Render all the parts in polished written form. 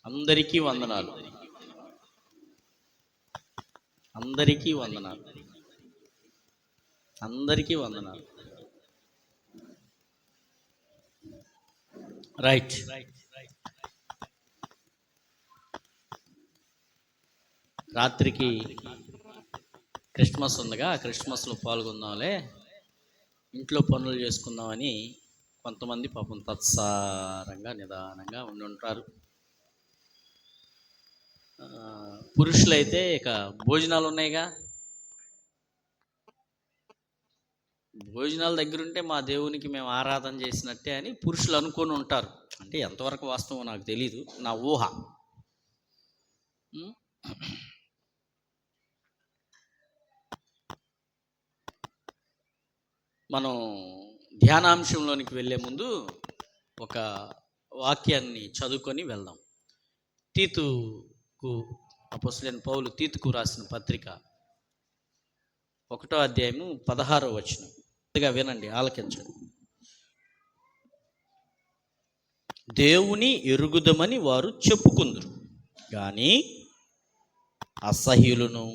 అందరికీ వందనాలు. అందరికీ వందనాలు. అందరికీ వందనాలు. రైట్. రాత్రికి క్రిస్మస్ ఉందిగా, ఆ క్రిస్మస్లో పాల్గొందాంలే, ఇంట్లో పనులు చేసుకుందామని కొంతమంది పాపం తత్సారంగా నిదానంగా ఉండి ఉంటారు. పురుషులైతే ఇక భోజనాలు ఉన్నాయిగా, భోజనాల దగ్గర ఉంటే మా దేవునికి మేము ఆరాధన చేసినట్టే అని పురుషులు అనుకొని ఉంటారు. అంటే ఎంతవరకు వాస్తవం నాకు తెలీదు, నా ఊహ. మనం ధ్యానాంశంలోనికి వెళ్ళే ముందు ఒక వాక్యాన్ని చదువుకొని వెళ్దాం. తీతుకు అపోస్తలుడైన పౌలు తీతుకు రాసిన పత్రిక 1వ అధ్యాయము 16వ వచనం. వినండి, ఆలకించండి. దేవుని ఎరుగుదమని వారు చెప్పుకుందురు, కానీ అసహ్యులను,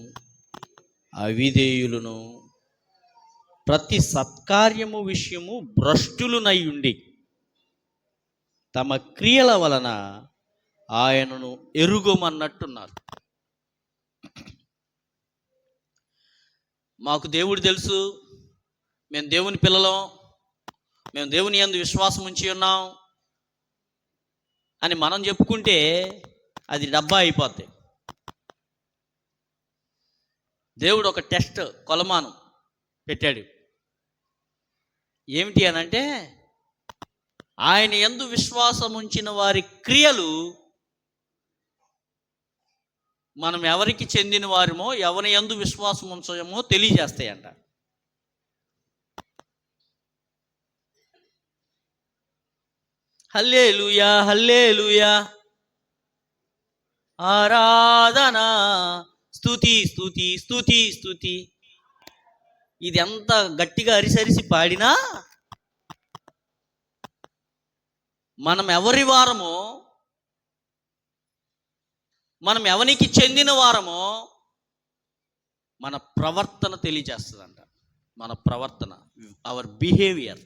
అవిధేయులను, ప్రతి సత్కార్యము విషయము భ్రష్టులునై ఉండి తమ క్రియల వలన ఆయనను ఎరుగమన్నట్టున్నారు. మాకు దేవుడు తెలుసు, మేము దేవుని పిల్లలం, మేము దేవుని యందు విశ్వాసం ఉంచి ఉన్నాం అని మనం చెప్పుకుంటే అది డబ్బా అయిపోద్ది. దేవుడు ఒక టెస్ట్, కొలమానం పెట్టాడు. ఏమిటి అనంటే, ఆయన యందు విశ్వాసం ఉంచిన వారి క్రియలు మనం ఎవరికి చెందిన వారమో, ఎవరి యందు విశ్వాసం ఉంచమో తెలియజేస్తాయంట. హల్లెలూయా, హల్లెలూయా, ఆరాధన, స్తుతి స్తుతి స్తుతి స్తుతి. ఇది ఎంత గట్టిగా అరిసరిసి పాడినా మనం ఎవరి వారమో, మనం ఎవరికి చెందిన వారమో మన ప్రవర్తన తెలియజేస్తుందంట. మన ప్రవర్తన, అవర్ బిహేవియర్,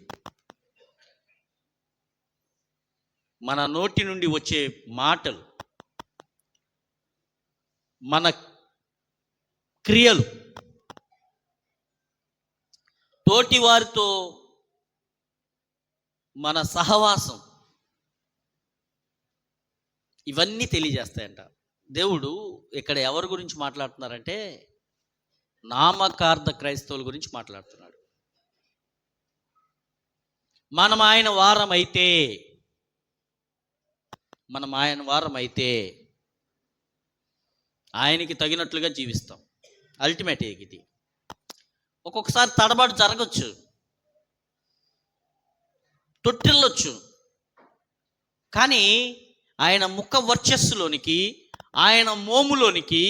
మన నోటి నుండి వచ్చే మాటలు, మన క్రియలు, తోటి వారితో మన సహవాసం, ఇవన్నీ తెలియజేస్తాయంట. దేవుడు ఇక్కడ ఎవరి గురించి మాట్లాడుతున్నారంటే, నామకార్థ క్రైస్తవుల గురించి మాట్లాడుతున్నాడు. మనం ఆయన వారం అయితే ఆయనకి తగినట్లుగా జీవిస్తాం. అల్టిమేట్ ఇది. ఒక్కొక్కసారి తడబాటు జరగచ్చు, తొట్టిల్లొచ్చు, కానీ ఆయన ముఖ వర్చస్సులోనికి, ఆయన మోములోనికి,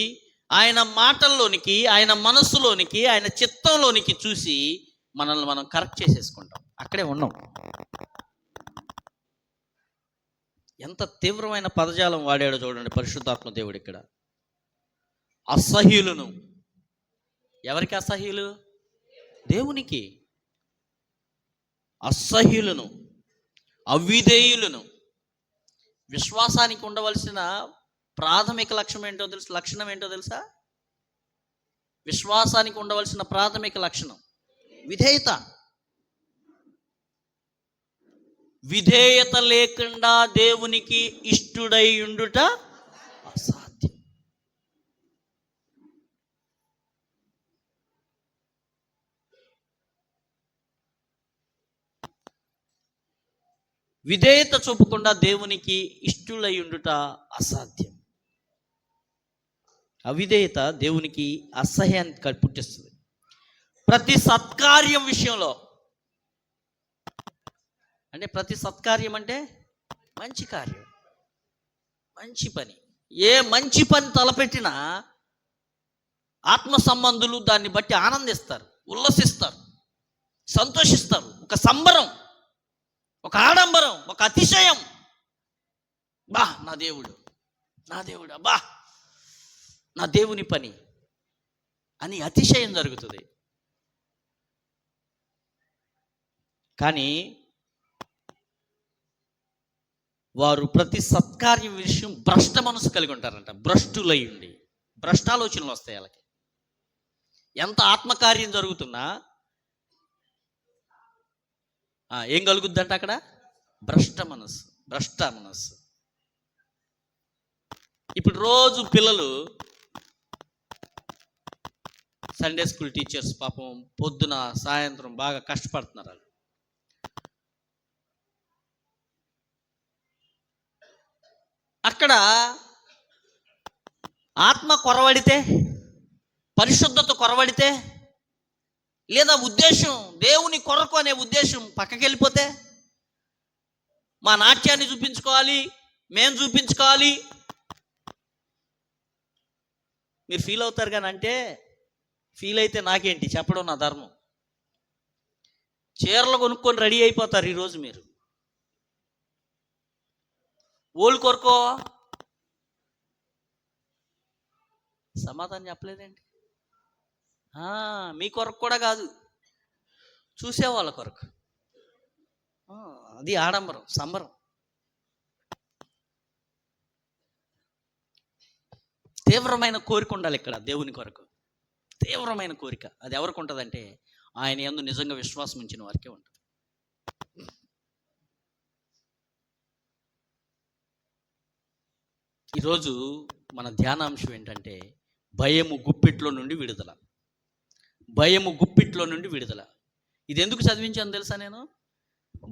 ఆయన మాటల్లోనికి, ఆయన మనస్సులోనికి, ఆయన చిత్తంలోనికి చూసి మనల్ని మనం కరెక్ట్ చేసేసుకుంటాం. అక్కడే ఉన్నాం. ఎంత తీవ్రమైన పదజాలం వాడాడో చూడండి పరిశుద్ధాత్మ దేవుడు ఇక్కడ. అసహ్యులను, ఎవరికి అసహ్యులు? దేవునికి. అసహ్యులను, అవిధేయులను. విశ్వాసానికి ఉండవలసిన ప్రాథమిక లక్షణం ఏంటో తెలుసా? విశ్వాసానికి ఉండవలసిన ప్రాథమిక లక్షణం విధేయత. విధేయత లేకుండా దేవునికి ఇష్టుడై ఉండుట అసాధ్యం. విధేయత చూపకుండా దేవునికి ఇష్టులై ఉండుట అసాధ్యం. అవిధేయత దేవునికి అసహ్యాన్ని పుట్టిస్తుంది. ప్రతి సత్కార్యం విషయంలో, అంటే ప్రతి సత్కార్యం అంటే మంచి కార్యం, మంచి పని. ఏ మంచి పని తలపెట్టినా ఆత్మ సంబంధులు దాన్ని బట్టి ఆనందిస్తారు, ఉల్లసిస్తారు, సంతోషిస్తారు. ఒక సంబరం, ఒక ఆడంబరం, ఒక అతిశయం. నా దేవుడు నా దేవుడు, అబ్బా నా దేవుని పని అని అతిశయం జరుగుతుంది. కానీ వారు ప్రతి సత్కార్యం విషయం భ్రష్ట మనసు కలిగి ఉంటారంట. భ్రష్టులై ఉండి భ్రష్టాలోచనలు వస్తాయి వాళ్ళకి. ఎంత ఆత్మకార్యం జరుగుతున్నా ఏం కలుగుద్దంట అక్కడ? భ్రష్ట మనస్సు. ఇప్పుడు రోజు పిల్లలు సండే స్కూల్ టీచర్స్ పాపం పొద్దున సాయంత్రం బాగా కష్టపడుతున్నారు. వాళ్ళు అక్కడ ఆత్మ కొరవడితే, పరిశుద్ధత కొరవడితే, లేదా ఉద్దేశం దేవుని కొరకు అనే ఉద్దేశం పక్కకి వెళ్ళిపోతే, మా నాట్యాన్ని చూపించుకోవాలి, మేము చూపించుకోవాలి మీరు ఫీల్ అవుతారు. కానీ అంటే ఫీల్ అయితే నాకేంటి, చెప్పడం నా ధర్మం. చీరలు కొనుక్కొని రెడీ అయిపోతారు ఈరోజు మీరు. ఓళ్ళు కొరుకో సమాధానం చెప్పలేదండి. మీ కొరకు కూడా కాదు, చూసేవాళ్ళ కొరకు. అది ఆడంబరం, సంబరం. తీవ్రమైన కోరిక ఉండాలి ఇక్కడ దేవుని కొరకు. తీవ్రమైన కోరిక అది ఎవరికి ఉంటుందంటే ఆయన యందు నిజంగా విశ్వాసం ఉంచిన వారికే ఉంటుంది. ఈరోజు మన ధ్యానాంశం ఏంటంటే భయము గుప్పిట్లో నుండి విడుదల. భయము గుప్పిట్లో నుండి విడుదల. ఇది ఎందుకు చదివించాను తెలుసా? నేను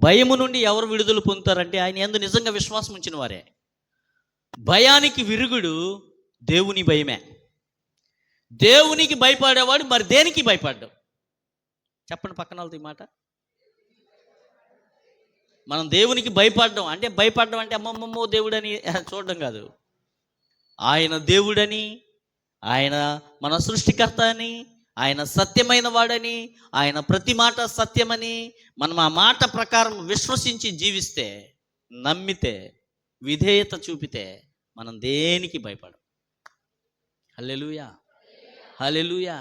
భయము నుండి ఎవరు విడుదల పొందుతారంటే ఆయన యందు నిజంగా విశ్వాసం ఉంచిన వారే. భయానికి విరుగుడు దేవుని భయమే. దేవునికి భయపడేవాడు మరి దేనికి భయపడ్డావు? చెప్పండి పక్కన వాళ్ళతో ఈ మాట. మనం దేవునికి భయపడడం అంటే అమ్మమ్మమ్మో దేవుడని చూడడం కాదు. ఆయన దేవుడని, ఆయన మన సృష్టికర్త అని, ఆయన సత్యమైన వాడని, ఆయన ప్రతి మాట సత్యమని మనం ఆ మాట ప్రకారం విశ్వసించి జీవిస్తే, నమ్మితే, విధేయత చూపితే మనం దేనికి భయపడం. హల్లెలూయా, హల్లెలూయా.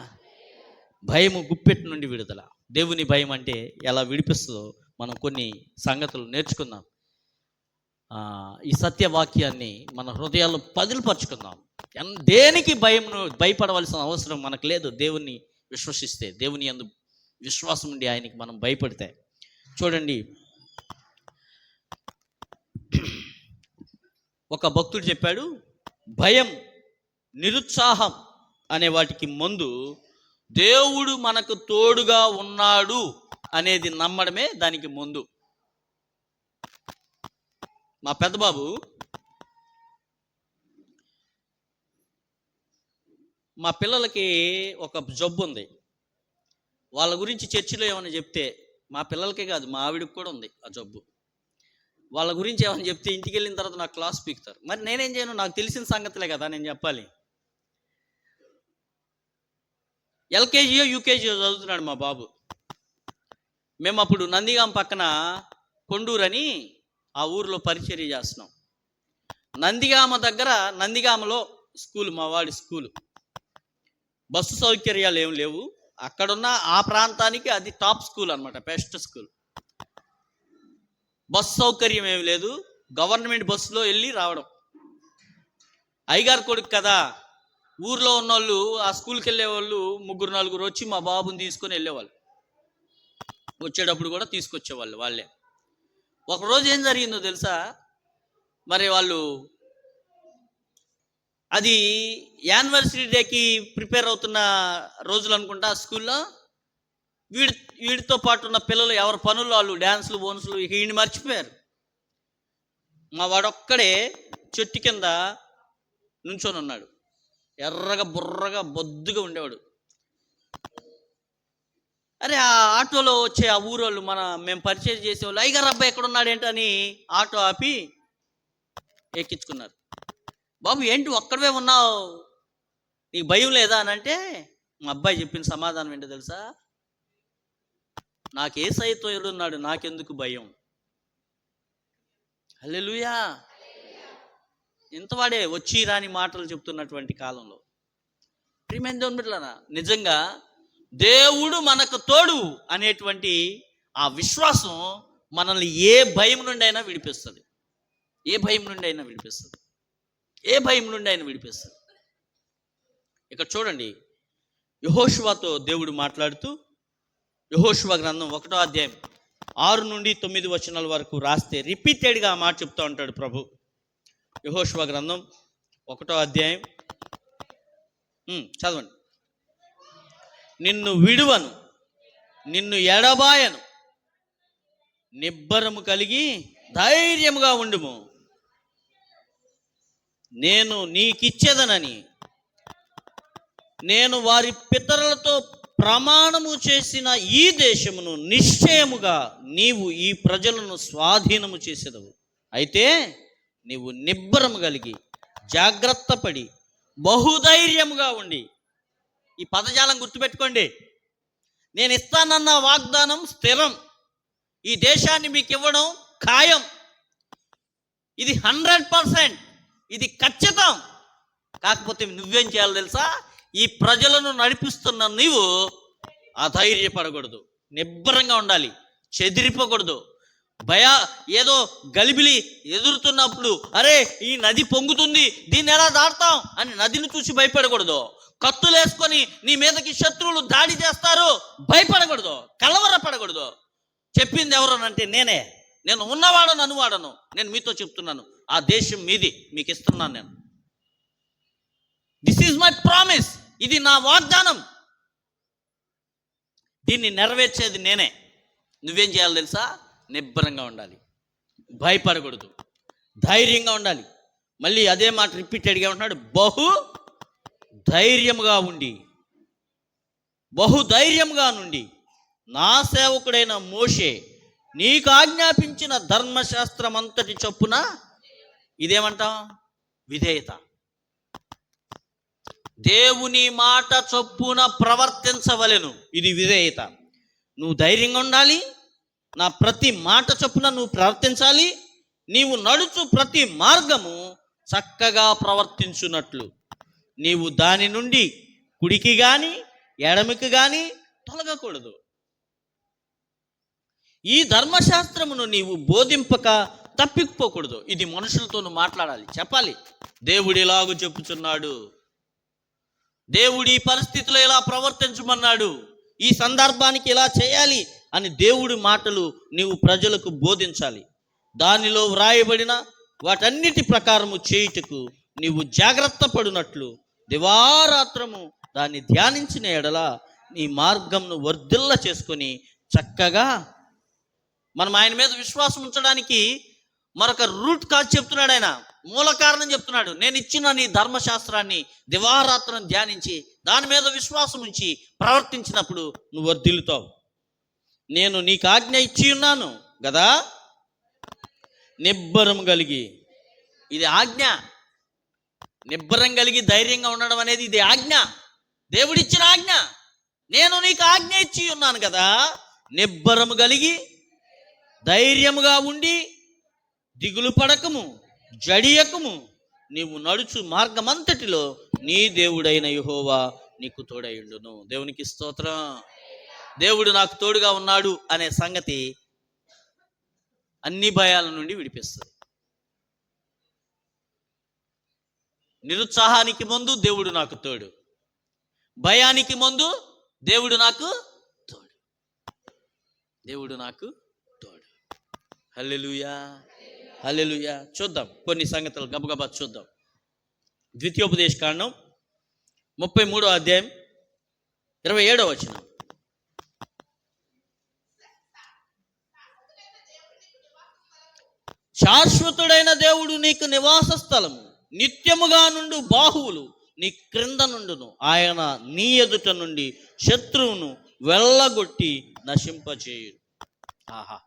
భయము గుప్పెట్టు నుండి విడుదల. దేవుని భయం అంటే ఎలా విడిపిస్తుందో మనం కొన్ని సంగతులు నేర్చుకుందాం. ఈ సత్యవాక్యాన్ని మన హృదయాల్లో పదిలిపరుచుకుందాం. దేనికి భయపడవలసిన అవసరం మనకు లేదు. దేవుణ్ణి విశ్వసిస్తే, దేవుని యందు విశ్వాసం ఉండి ఆయనకి మనం భయపడితే. చూడండి, ఒక భక్తుడు చెప్పాడు, భయం, నిరుత్సాహం అనే వాటికి ముందు దేవుడు మనకు తోడుగా ఉన్నాడు అనేది నమ్మడమే దానికి ముందు. మా పెద్దబాబు మా పిల్లలకి ఒక జబ్బు ఉంది. వాళ్ళ గురించి చర్చిలో ఏమైనా చెప్తే, మా పిల్లలకే కాదు మా ఆవిడకి కూడా ఉంది ఆ జబ్బు. వాళ్ళ గురించి ఏమైనా చెప్తే ఇంటికి వెళ్ళిన తర్వాత నాకు క్లాస్ పీకుతారు. మరి నేనేం చేయను? నాకు తెలిసిన సంగతులే కదా నేను చెప్పాలి. ఎల్కేజీయో యూకేజీయో చదువుతున్నాడు మా బాబు. మేము అప్పుడు నందిగామ పక్కన కొండూరు అని ఆ ఊరిలో పరిచర్య చేస్తున్నాం. నందిగామలో స్కూల్, మా వాడి స్కూలు. బస్సు సౌకర్యాలు ఏం లేవు. అక్కడున్న ఆ ప్రాంతానికి అది టాప్ స్కూల్ అనమాట, బెస్ట్ స్కూల్. బస్సు సౌకర్యం ఏమి లేదు. గవర్నమెంట్ బస్సులో వెళ్ళి రావడం. అయ్యగారు కొడుకు కదా, ఊర్లో ఉన్నోళ్ళు ఆ స్కూల్కి వెళ్ళేవాళ్ళు 3-4 వచ్చి మా బాబుని తీసుకొని వెళ్ళేవాళ్ళు. వచ్చేటప్పుడు కూడా తీసుకొచ్చేవాళ్ళు వాళ్ళే. ఒకరోజు ఏం జరిగిందో తెలుసా? మరి వాళ్ళు అది యానివర్సరీ డేకి ప్రిపేర్ అవుతున్న రోజులు అనుకుంటా. స్కూల్లో వీడితో పాటు ఉన్న పిల్లలు ఎవరి పనులు వాళ్ళు, డ్యాన్సులు, బోన్సులు, ఇక వీడిని మర్చిపోయారు. మా వాడొక్కడే చెట్టు కింద నుంచొని ఉన్నాడు. ఎర్రగా బుర్రగా బొద్దుగా ఉండేవాడు. అరే ఆ ఆటోలో వచ్చే ఆ ఊరోళ్ళు మేము పరిచయం చేసేవాళ్ళు, అయ్యగారు అబ్బాయి ఎక్కడున్నాడు ఏంటని ఆటో ఆపి ఎక్కించుకున్నారు. బాబు ఏంటి ఒక్కడవే ఉన్నావు, నీకు భయం లేదా అని అంటే, మా అబ్బాయి చెప్పిన సమాధానం ఏంటో తెలుసా? నాకు యేసయ్యతో ఎడున్నాడు, నాకెందుకు భయం. హల్లెలూయా. ఇంతవాడే వచ్చి రాని మాటలు చెప్తున్నటువంటి కాలంలో ప్రియమైన దేవుని బిడ్డలారా, నిజంగా దేవుడు మనకు తోడు అనేటువంటి ఆ విశ్వాసం మనల్ని ఏ భయం నుండి అయినా విడిపిస్తుంది. ఏ భయం నుండి అయినా విడిపిస్తుంది. ఏ భయం నుండి అయినా విడిపిస్తుంది. ఇక్కడ చూడండి, యెహోషువతో దేవుడు మాట్లాడుతూ, యెహోషువ గ్రంథం 1వ అధ్యాయం 6 నుండి 9 వచనాల వరకు రాస్తే రిపీటెడ్గా ఆ మాట చెప్తూ ఉంటాడు ప్రభు. యెహోషువ గ్రంథం 1వ అధ్యాయం చదవండి. నిన్ను విడువను, నిన్ను ఎడబాయను, నిబ్బరము కలిగి ధైర్యముగా ఉండుము, నేను నీకిచ్చేదనని నేను వారి పితరులతో ప్రమాణము చేసిన ఈ దేశమును నిశ్చయముగా నీవు ఈ ప్రజలను స్వాధీనము చేసేదవు. అయితే నీవు నిబ్బరము కలిగి జాగ్రత్త పడి బహుధైర్యముగా ఉండి. ఈ పదజాలం గుర్తుపెట్టుకోండి. నేను ఇస్తానన్న వాగ్దానం స్థిరం. ఈ దేశాన్ని మీకు ఇవ్వడం ఖాయం. ఇది 100%, ఇది ఖచ్చితం. కాకపోతే నువ్వేం చేయాలో తెలుసా? ఈ ప్రజలను నడిపిస్తున్న నీవు అధైర్యపడకూడదు, నిబ్బరంగా ఉండాలి, చెదిరిపోకూడదు. ఏదో గలిబిలి ఎదురుతున్నప్పుడు అరే ఈ నది పొంగుతుంది, దీన్ని ఎలా దాటుతాం అని నదిని చూసి భయపడకూడదు. కత్తులేసుకొని నీ మీదకి శత్రువులు దాడి చేస్తారు, భయపడకూడదు, కలవరపడకూడదు. చెప్పింది ఎవరనంటే నేను ఉన్నవాడను అనువాడను. నేను మీతో చెప్తున్నాను, ఆ దేశం మీది, మీకు ఇస్తున్నాను నేను. This is my promise. ఇది నా వాగ్దానం. దీన్ని నెరవేర్చేది నేనే. నువ్వేం చేయాలో తెలుసా? నిబ్బరంగా ఉండాలి, భయపడకూడదు, ధైర్యంగా ఉండాలి. మళ్ళీ అదే మాట రిపీటెడ్గా ఉంటున్నాడు, బహు ధైర్యముగా ఉండి, బహుధైర్యంగా నుండి నా సేవకుడైన మోషే నీకు ఆజ్ఞాపించిన ధర్మశాస్త్రం అంతటి చొప్పున ఇదేమంటాం? విధేయత. దేవుని మాట చొప్పున ప్రవర్తించవలెను. ఇది విధేయత. నువ్వు ధైర్యంగా ఉండాలి, నా ప్రతి మాట చొప్పున నువ్వు ప్రవర్తించాలి. నీవు నడుచు ప్రతి మార్గము చక్కగా ప్రవర్తించున్నట్లు నీవు దాని నుండి కుడికి కానీ ఎడమికి కానీ తొలగకూడదు. ఈ ధర్మశాస్త్రమును నీవు బోధింపక తప్పిపోకూడదు. ఇది మనుషులతో నువ్వు మాట్లాడాలి, చెప్పాలి. దేవుడు ఇలాగూ చెప్పుచున్నాడు, దేవుడి పరిస్థితిలో ఇలా ప్రవర్తించమన్నాడు, ఈ సందర్భానికి ఇలా చేయాలి అని దేవుడి మాటలు నీవు ప్రజలకు బోధించాలి. దానిలో వ్రాయబడిన వాటన్నిటి ప్రకారము చేయుటకు నీవు జాగ్రత్త పడినట్లు దివారాత్రము దాన్ని ధ్యానించిన ఎడల నీ మార్గంను వర్ధిల్ల చేసుకొని చక్కగా. మనం ఆయన మీద విశ్వాసం ఉంచడానికి మరొక రూట్ కాజ్ చెప్తున్నాడు. ఆయన మూల కారణం చెప్తున్నాడు. నేను ఇచ్చిన నీ ధర్మశాస్త్రాన్ని దివారాత్రం ధ్యానించి దాని మీద విశ్వాసం ఉంచి ప్రవర్తించినప్పుడు నువ్వు వర్ధిల్లుతావు. నేను నీకు ఆజ్ఞ ఇచ్చి ఉన్నాను కదా, నిబ్బరం కలిగి. ఇది ఆజ్ఞ. నిబ్బరం కలిగి ధైర్యంగా ఉండడం అనేది ఇది ఆజ్ఞ, దేవుడిచ్చిన ఆజ్ఞ. నేను నీకు ఆజ్ఞ ఇచ్చి ఉన్నాను కదా, నిబ్బరము కలిగి ధైర్యముగా ఉండి దిగులు పడకము, జడియకము. నీవు నడుచు మార్గమంతటిలో నీ దేవుడైన యెహోవా నీకు తోడైండును. దేవునికి స్తోత్రం. దేవుడు నాకు తోడుగా ఉన్నాడు అనే సంగతి అన్ని భయాల నుండి విడిపిస్తుంది. నిరుత్సాహానికి ముందు దేవుడు నాకు తోడు, భయానికి ముందు దేవుడు నాకు తోడు, దేవుడు నాకు తోడు. హల్లెలూయా, హల్లెలూయా. చూద్దాం కొన్ని సంగతులు గబగబా చూద్దాం. ద్వితీయోపదేశ కాండం 33వ అధ్యాయం 27వ వచనం. శాశ్వతుడైన దేవుడు నీకు నివాస స్థలము, నిత్యముగా నుండు బాహువులు నీ క్రింద నుండును. ఆయన నీ ఎదుట నుండి శత్రువును వెళ్ళగొట్టి నశింపచేయుడు. ఆహా,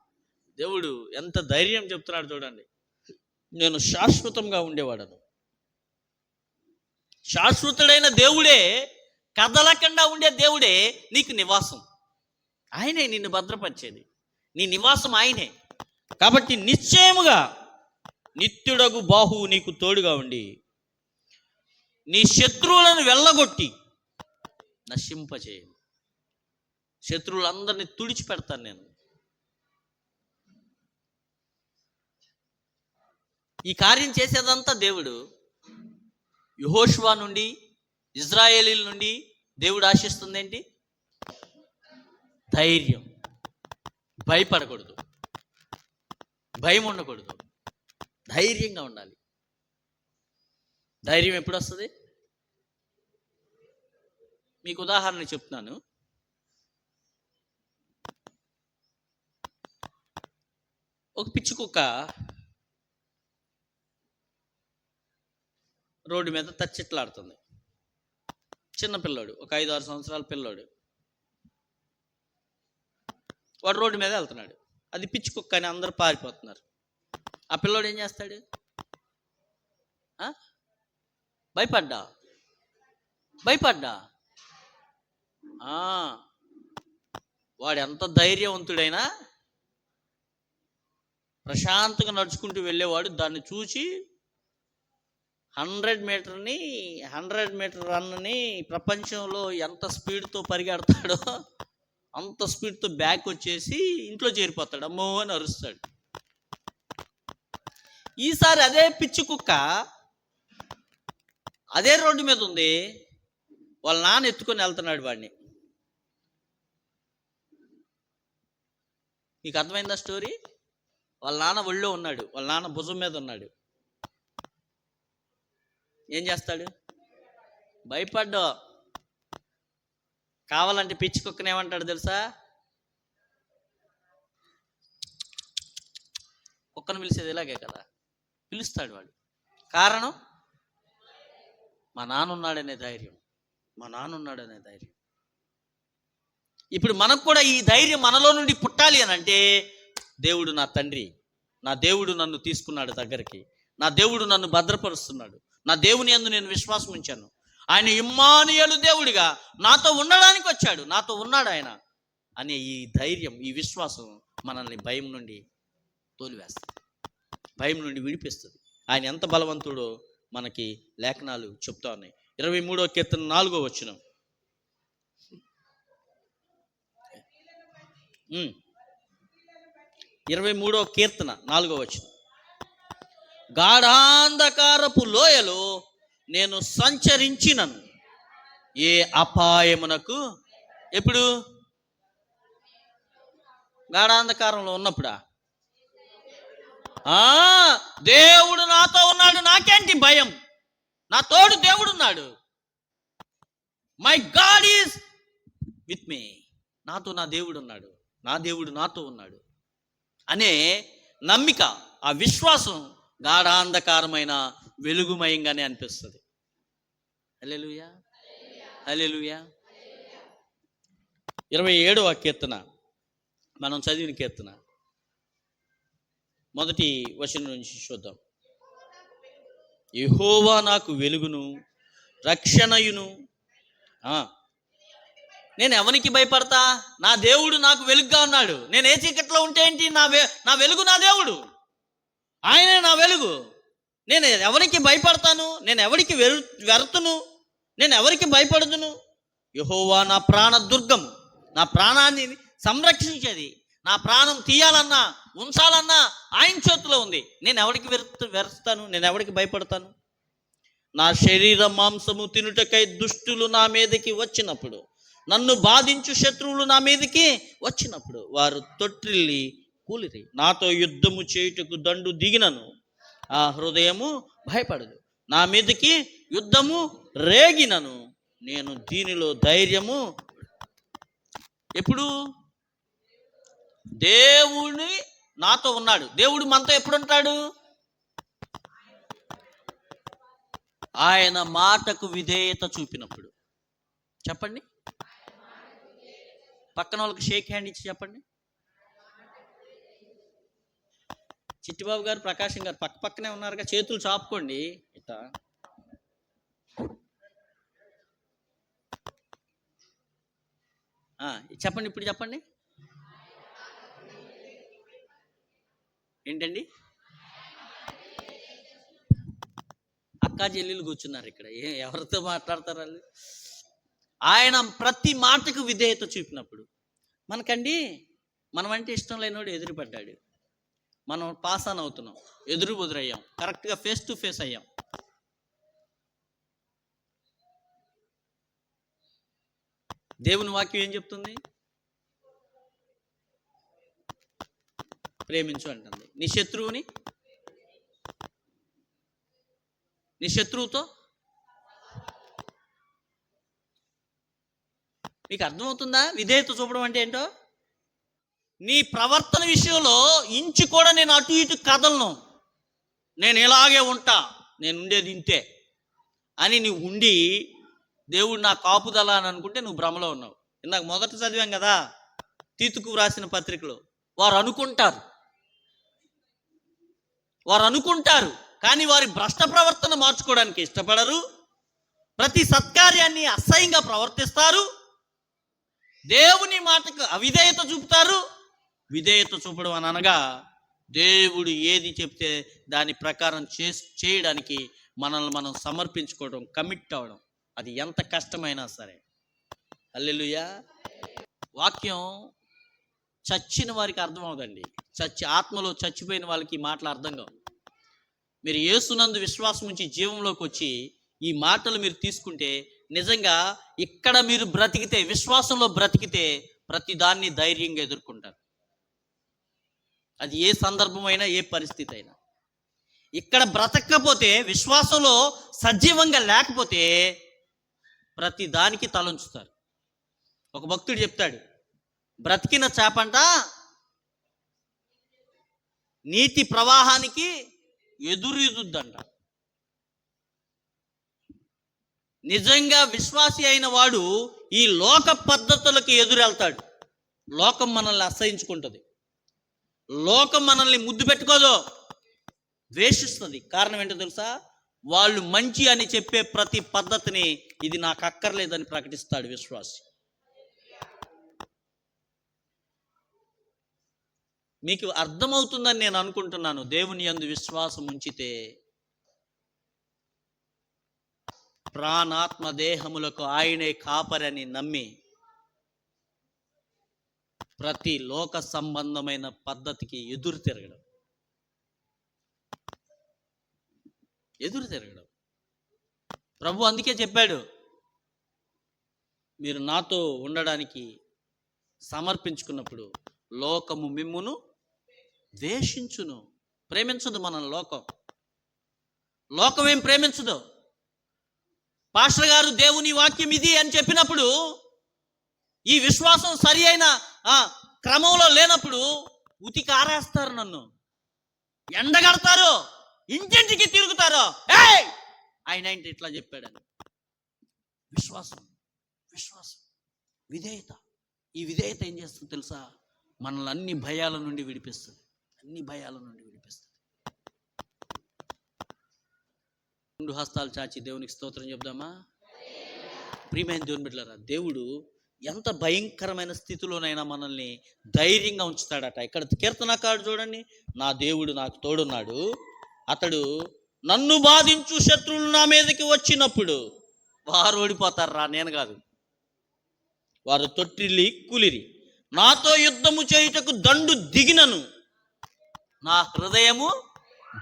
దేవుడు ఎంత ధైర్యం చెప్తున్నాడు చూడండి. నేను శాశ్వతంగా ఉండేవాడను. శాశ్వతుడైన దేవుడే, కదలకుండా ఉండే దేవుడే నీకు నివాసం. ఆయనే నిన్ను భద్రపరిచేది, నీ నివాసం ఆయనే. కాబట్టి నిశ్చయముగా నిత్యుడగు బాహువు నీకు తోడుగా ఉండి నీ శత్రువులను వెళ్ళగొట్టి నశింపచేయను. శత్రువులందరినీ తుడిచిపెడతాను నేను. ఈ కార్యం చేసేదంతా దేవుడు. యెహోషువ నుండి, ఇజ్రాయేలీల నుండి దేవుడు ఆశిస్తుంది ఏంటి? ధైర్యం. భయపడకూడదు, భయం ఉండకూడదు, ధైర్యంగా ఉండాలి. ధైర్యం ఎప్పుడు వస్తుంది? మీకు ఉదాహరణ చెప్తున్నాను. ఒక పిచ్చి కుక్క రోడ్డు మీద తచ్చిట్లాడుతుంది. చిన్న పిల్లోడు, ఒక 5-6 సంవత్సరాల పిల్లోడు, వాడు రోడ్డు మీద వెళ్తున్నాడు. అది పిచ్చి కుక్క అని అందరూ పారిపోతున్నారు. ఆ పిల్లోడు ఏం చేస్తాడు? భయపడ్డా వాడు ఎంత ధైర్యవంతుడైనా ప్రశాంతంగా నడుచుకుంటూ వెళ్ళేవాడు దాన్ని చూసి 100 మీటర్ రన్ని ప్రపంచంలో ఎంత స్పీడ్తో పరిగెడతాడో అంత స్పీడ్తో బ్యాక్ వచ్చేసి ఇంట్లో చేరిపోతాడు. అమ్మో అని అరుస్తాడు. ఈసారి అదే పిచ్చి కుక్క అదే రోడ్డు మీద ఉంది. వాళ్ళ నాన్న ఎత్తుకొని వెళ్తున్నాడు వాడిని. మీకు అర్థమైందా స్టోరీ? వాళ్ళ నాన్న ఒళ్ళో ఉన్నాడు, వాళ్ళ నాన్న భుజం మీద ఉన్నాడు. ఏం చేస్తాడు? భయపడ్డా. కావాలంటే పిచ్చి కుక్కని ఏమంటాడు తెలుసా? కుక్కను పిలిచేది ఇలాగే కదా, పిలుస్తాడు వాడు. కారణం మా నాన్న ఉన్నాడనే ధైర్యం, మా నాన్న ఉన్నాడనే ధైర్యం. ఇప్పుడు మనకు కూడా ఈ ధైర్యం మనలో నుండి పుట్టాలి అని అంటే, దేవుడు నా తండ్రి, నా దేవుడు నన్ను తీసుకున్నాడు దగ్గరికి, నా దేవుడు నన్ను భద్రపరుస్తున్నాడు, నా దేవుని యందు నేను విశ్వాసం ఉంచాను, ఆయన ఇమ్మానుయేలు దేవుడిగా నాతో ఉండడానికి వచ్చాడు, నాతో ఉన్నాడు ఆయన అనే ఈ ధైర్యం, ఈ విశ్వాసం మనల్ని భయం నుండి తోలివేస్తుంది, భయం నుండి విడిపిస్తుంది. ఆయన ఎంత బలవంతుడో మనకి లేఖనాలు చెప్తా ఉన్నాయి. 23వ కీర్తన 4వ వచనం. 23వ కీర్తన 4వ వచనం. గాఢాంధకారపు లోయలో నేను సంచరించినను ఏ అపాయమునకు. ఎప్పుడు? గాఢాంధకారంలో ఉన్నప్పుడా? దేవుడు నాతో ఉన్నాడు, నాకేంటి భయం? నా తోడు దేవుడు ఉన్నాడు. My God is with me. నాతో నా దేవుడు ఉన్నాడు, నా దేవుడు నాతో ఉన్నాడు అనే నమ్మిక, ఆ విశ్వాసం గాఢాంధకారమైన వెలుగుమయంగానే అనిపిస్తుంది. హల్లెలూయా, హల్లెలూయా. 27వ కీర్తన మనం చదివిన కీర్తన మొదటి వచనం నుంచి చూద్దాం. యెహోవా నాకు వెలుగును రక్షణయును. నేను ఎవరికి భయపడతా? నా దేవుడు నాకు వెలుగుగా ఉన్నాడు. నేను ఏ చీకట్లో ఉంటే ఏంటి? నా వెలుగు నా దేవుడు, ఆయనే నా వెలుగు. నేను ఎవరికి భయపడతాను? నేను ఎవరికి వెరుతును? నేను ఎవరికి భయపడుతును? యెహోవా నా ప్రాణ దుర్గము, నా ప్రాణాన్ని సంరక్షించేది. నా ప్రాణం తీయాలన్నా ఉంచాలన్నా ఆయన చేతిలో ఉంది. నేను ఎవరికి వెరుస్తాను? నేను ఎవరికి భయపడతాను? నా శరీర మాంసము తినుటకై దుష్టులు నా మీదకి వచ్చినప్పుడు, నన్ను బాధించు శత్రువులు నా మీదకి వచ్చినప్పుడు, వారు తొట్టిల్లి కూలిరి. నాతో యుద్ధము చేయుటకు దండు దిగినను ఆ హృదయము భయపడదు. నా మీదకి యుద్ధము రేగినను నేను దీనిలో ధైర్యము. ఎప్పుడు? దేవుని నాతో ఉన్నాడు. దేవుడు మనతో ఎప్పుడు ఉంటాడు? ఆయన మాటకు విధేయత చూపినప్పుడు. చెప్పండి, పక్కన వాళ్ళకి షేక్ హ్యాండ్ ఇచ్చి చెప్పండి. చిట్టిబాబు గారు, ప్రకాశం గారు పక్క పక్కనే ఉన్నారుగా, చేతులు చాపుకోండి. ఇట్లా చెప్పండి, ఇప్పుడు చెప్పండి. ఏంటండి? అక్కా చెల్లెలు కూర్చున్నారు ఇక్కడ, ఎవరితో మాట్లాడతారు వాళ్ళు? ఆయన ప్రతి మాటకు విధేయత చూపినప్పుడు మనకండి, మనమంటే ఇష్టం లేనివాడు ఎదురుపడ్డాడు, మనం పాస్ ఆన్ అవుతున్నాం, ఎదురు బుదురయ్యాం, కరెక్ట్గా ఫేస్ టు ఫేస్ అయ్యాం. దేవుని వాక్యం ఏం చెప్తుంది? ప్రేమించు అంటుంది. నీ శత్రువుతో నీకు అర్థమవుతుందా విధేయత చూపడం అంటే ఏంటో? నీ ప్రవర్తన విషయంలో ఇంచు కూడా నేను అటు ఇటు కదలను, నేను ఇలాగే ఉంటా, నేను ఉండేది ఇంతే అని నువ్వు ఉండి దేవుడు నా కాపుదల అని అనుకుంటే నువ్వు భ్రమలో ఉన్నావు. ఇందాక మొదట చదివాం కదా తీతుకు వ్రాసిన పత్రికలో, వారు అనుకుంటారు కానీ వారి భ్రష్ట ప్రవర్తన మార్చుకోవడానికి ఇష్టపడరు, ప్రతి సత్కార్యాన్ని అసహ్యంగా ప్రవర్తిస్తారు, దేవుని మాటకు అవిధేయత చూపుతారు. విధేయత చూపడం అని అనగా దేవుడు ఏది చెప్తే దాని ప్రకారం చేయడానికి మనల్ని మనం సమర్పించుకోవడం, కమిట్ అవ్వడం. అది ఎంత కష్టమైనా సరే. హల్లెలూయా. వాక్యం చచ్చిన వారికి అర్థం అవుదండి, ఆత్మలో చచ్చిపోయిన వాళ్ళకి ఈ మాటలు అర్థం కావు. మీరు యేసునందు విశ్వాసం ఉంచి జీవంలోకి వచ్చి ఈ మాటలు మీరు తీసుకుంటే నిజంగా ఇక్కడ మీరు బ్రతికితే, విశ్వాసంలో బ్రతికితే ప్రతి దాన్ని ధైర్యంగా ఎదుర్కొంటారు. అది ఏ సందర్భమైనా, ఏ పరిస్థితి అయినా. ఇక్కడ బ్రతకపోతే, విశ్వాసంలో సజీవంగా లేకపోతే ప్రతి దానికి తలంచుతారు. ఒక భక్తుడు చెప్తాడు, బ్రతికిన చేపంట నీటి ప్రవాహానికి ఎదురుదంట. నిజంగా విశ్వాసి అయిన వాడు ఈ లోక పద్ధతులకు ఎదురెళ్తాడు. లోకం మనల్ని అసహించుకుంటుంది, లోకం మనల్ని ముద్దు పెట్టుకోదు, ద్వేషిస్తుంది. కారణం ఏంటో తెలుసా? వాళ్ళు మంచి అని చెప్పే ప్రతి పద్ధతిని ఇది నాకు అక్కర్లేదని ప్రకటిస్తాడు విశ్వాసి. మీకు అర్థమవుతుందని నేను అనుకుంటున్నాను. దేవుని యందు విశ్వాసం ఉంచితే ప్రాణాత్మ దేహములకు ఆయనే కాపరని నమ్మి ప్రతి లోక సంబంధమైన పద్ధతికి ఎదురు తిరగడం. ప్రభు అందుకే చెప్పాడు, మీరు నాతో ఉండడానికి సమర్పించుకున్నప్పుడు లోకము మిమ్మును ద్వేషించును. ప్రేమించదు మన లోకం ఏం ప్రేమించదు. పాస్టర్ గారు దేవుని వాక్యం ఇది అని చెప్పినప్పుడు ఈ విశ్వాసం సరి అయిన క్రమంలో లేనప్పుడు ఉతికి ఆరేస్తారు, నన్ను ఎండగడతారు, ఇంటింటికి తిరుగుతారు. ఆయన ఏంటి ఇట్లా చెప్పాడని. విశ్వాసం, విధేయత. ఈ విధేయత ఏం చేస్తుంది తెలుసా? మనల్ని అన్ని భయాల నుండి విడిపిస్తుంది. రెండు హస్తాలు చాచి దేవునికి స్తోత్రం చెప్దామా? ప్రియమైన దేవుని బిడ్డలారా, దేవుడు ఎంత భయంకరమైన స్థితిలోనైనా మనల్ని ధైర్యంగా ఉంచుతాడట. ఇక్కడ కీర్తనకారుడు చూడండి, నా దేవుడు నాకు తోడున్నాడు, అతడు నన్ను బాధించు శత్రువులు నా మీదకి వచ్చినప్పుడు వారు ఓడిపోతారా, నేను కాదు. వారు తొట్టిల్లి కూలిరి, నాతో యుద్ధము చేయుటకు దండు దిగినను నా హృదయము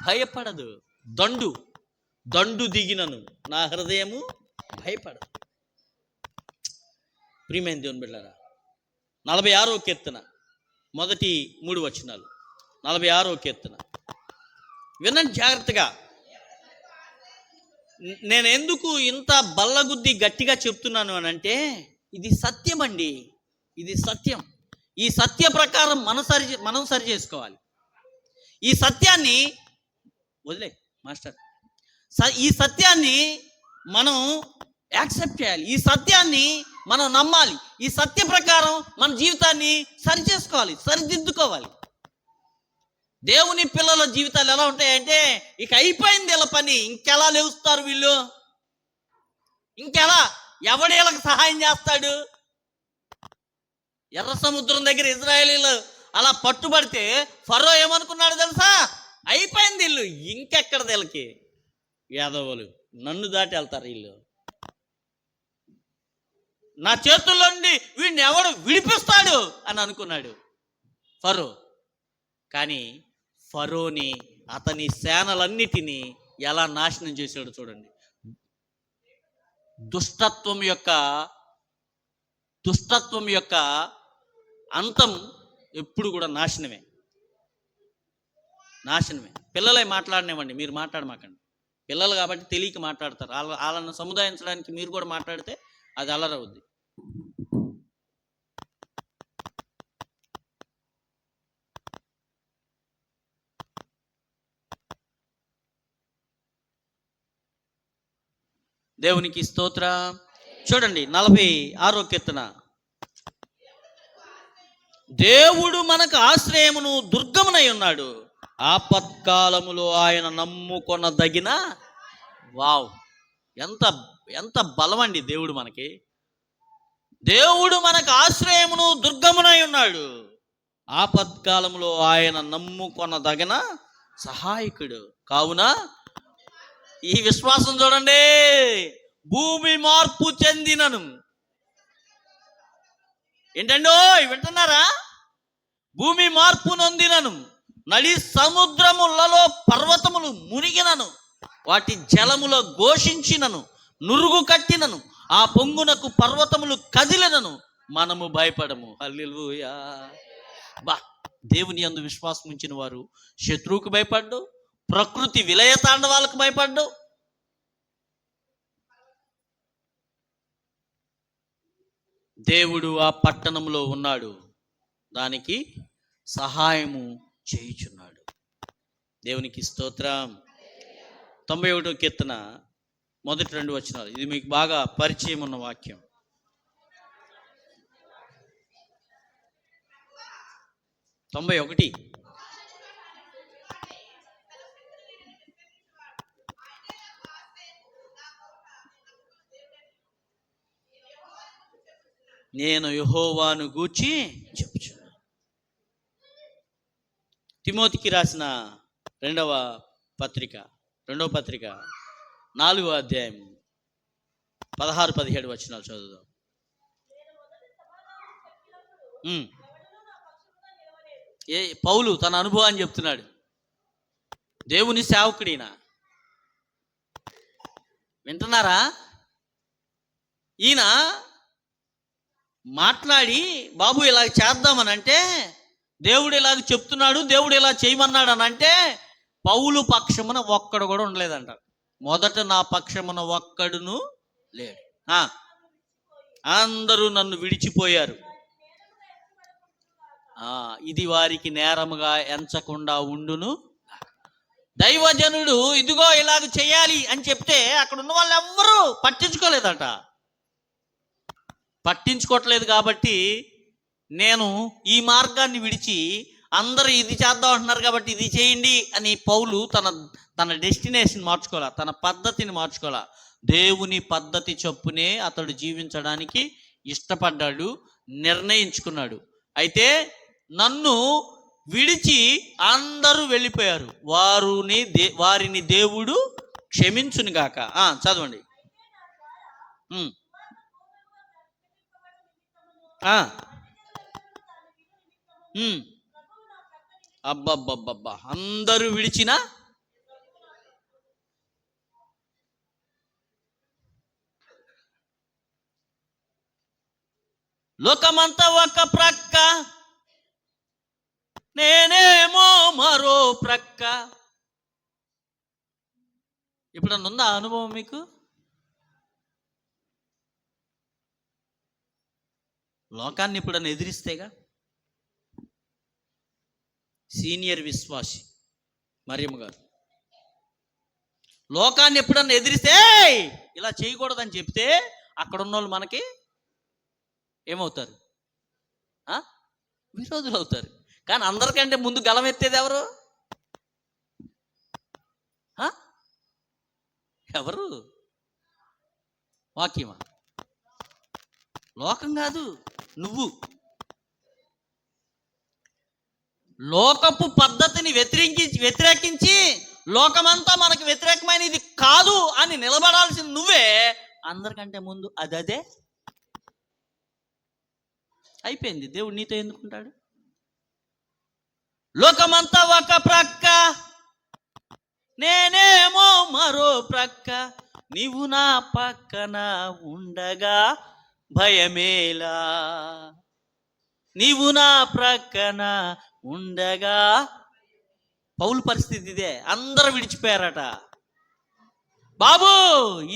భయపడదు. దండు దిగినను నా హృదయము భయపడదు. ప్రియమైన దేవుని బిడ్డలారా, 46వ కీర్తన మొదటి 3 వచనాలు. 46వ కీర్తన వినండి జాగ్రత్తగా. నేను ఎందుకు ఇంత బల్లగుద్ది గట్టిగా చెప్తున్నాను అని అంటే, ఇది సత్యం అండి, ఇది సత్యం. ఈ సత్య ప్రకారం మనం సరి చేసుకోవాలి. ఈ సత్యాన్ని వదిలే మాస్టర్, ఈ సత్యాన్ని మనం యాక్సెప్ట్ చేయాలి, ఈ సత్యాన్ని మనం నమ్మాలి, ఈ సత్య ప్రకారం మన జీవితాన్ని సరి చేసుకోవాలి, సరిదిద్దుకోవాలి. దేవుని పిల్లల జీవితాలు ఎలా ఉంటాయంటే, ఇక అయిపోయింది వీళ్ళ పని, ఇంకెలా లేవుస్తారు వీళ్ళు, ఇంకెలా, ఎవడు వీళ్ళకి సహాయం చేస్తాడు? ఎర్ర సముద్రం దగ్గర ఇజ్రాయేలీలు అలా పట్టుబడితే ఫరో ఏమనుకున్నాడు తెలుసా? అయిపోయింది వీళ్ళు, ఇంకెక్కడ వీళ్ళకి యాదవులు నన్ను దాటి వెళ్తారు వీళ్ళు, నా చేతుల్లో నుండి వీడిని ఎవడు విడిపిస్తాడు అని అనుకున్నాడు ఫరో. కానీ ఫరోని, అతని సేనలన్నిటినీ ఎలా నాశనం చేశాడు చూడండి. దుష్టత్వం యొక్క అంతం ఎప్పుడు కూడా నాశనమే. పిల్లలే మాట్లాడనివ్వండి, మీరు మాట్లాడమాకండి. పిల్లలు కాబట్టి తెలియక మాట్లాడతారు. వాళ్ళను సముదాయించడానికి మీరు కూడా మాట్లాడితే అది అల్లరవుద్ది. దేవునికి స్తోత్రం. చూడండి 46వ కీర్తన. దేవుడు మనకు ఆశ్రయమును దుర్గమునై ఉన్నాడు, ఆపత్కాలములో ఆయన నమ్ముకొనదగిన. వావ్, ఎంత బలం అండి దేవుడు మనకి. దేవుడు మనకు ఆశ్రయమును దుర్గమునై ఉన్నాడు, ఆపత్కాలములో ఆయన నమ్ముకొనదగిన సహాయకుడు. కావున ఈ విశ్వాసం చూడండి, భూమి మార్పు చెందినను. ఏంటండో వింటున్నారా? భూమి మార్పు నొందినను, నడి సముద్రములలో పర్వతములు మునిగినను, వాటి జలములో ఘోషించినను, నురుగు కట్టినను, ఆ పొంగునకు పర్వతములు కదిలినను, మనము భయపడము. హల్లెలూయా. దేవుని యందు విశ్వాసం ఉంచిన వారు శత్రువుకు భయపడ్డు, ప్రకృతి విలయ తాండవాలకు భయపడ్డు. దేవుడు ఆ పట్టణంలో ఉన్నాడు, దానికి సహాయము చేయుచున్నాడు. దేవునికి స్తోత్రం. 91వ కీర్తన మొదటి 2 వచనాలు. ఇది మీకు బాగా పరిచయం ఉన్న వాక్యం. తొంభై ఒకటి. నేను యెహోవాను గూర్చి చెప్పుచున్నాను. తిమోతికి రాసిన రెండవ పత్రిక 4వ అధ్యాయం 16-17 వచనాలు చదువుదాం. పౌలు తన అనుభవాన్ని చెప్తున్నాడు. దేవుని సేవకుడినా, వింటున్నారా? ఈయన మాట్లాడి బాబు ఇలా చేద్దామని అంటే, దేవుడు ఇలాగ చెప్తున్నాడు, దేవుడు ఇలా చేయమన్నాడు అని అంటే, పౌలు పక్షమున ఒక్కడు కూడా ఉండలేదంట. మొదట నా పక్షమున ఒక్కడును లేడు, అందరూ నన్ను విడిచిపోయారు, ఇది వారికి నేరముగా ఎంచకుండా ఉండును. దైవజనుడు ఇదిగో ఇలాగ చేయాలి అని చెప్తే అక్కడ ఉన్న వాళ్ళు ఎవ్వరూ పట్టించుకోలేదట. పట్టించుకోవట్లేదు కాబట్టి నేను ఈ మార్గాన్ని విడిచి, అందరూ ఇది చేద్దాం అంటున్నారు కాబట్టి ఇది చేయండి అని పౌలు తన డెస్టినేషన్ మార్చుకోవాలా, తన పద్ధతిని మార్చుకోవాలా. దేవుని పద్ధతి చొప్పునే అతడు జీవించడానికి ఇష్టపడ్డాడు, నిర్ణయించుకున్నాడు. అయితే నన్ను విడిచి అందరూ వెళ్ళిపోయారు, వారిని దేవుడు క్షమించును గాక. చదవండి. అబ్బబ్బబ్బబ్బా, అందరూ విడిచిన లోకమంతా ఒక ప్రక్క, నేనేమో మరో ప్రక్క. ఎప్పుడన్నా ఉందా అనుభవం మీకు? లోకాన్ని ఎప్పుడన్నా ఎదిరిస్తేగా. సీనియర్ విశ్వాసి మరియమ్మ గారు లోకాన్ని ఎప్పుడన్నా ఎదిరిస్తే, ఇలా చేయకూడదని చెప్తే అక్కడ ఉన్న వాళ్ళు మనకి ఏమవుతారు? విరోధులు అవుతారు. కానీ అందరికంటే ముందు గలం ఎత్తేది ఎవరు? ఎవరు? వాక్యమా? లోకం కాదు, నువ్వు. లోకపు పద్ధతిని వ్యతిరేకించి లోకమంతా మనకు వ్యతిరేకమైన ఇది కాదు అని నిలబడాల్సిన నువ్వే అందరికంటే ముందు అదే అయిపోయింది. దేవుడు నీతో ఎందుకుంటాడు? లోకమంతా ఒక ప్రక్క, నేనేమో మరో ప్రక్క, నీవు నా పక్కన ఉండగా భయమేలా, నీవు నా ప్రక్కన ఉండగా. పౌలు పరిస్థితి ఇదే, అందరూ విడిచిపోయారట. బాబు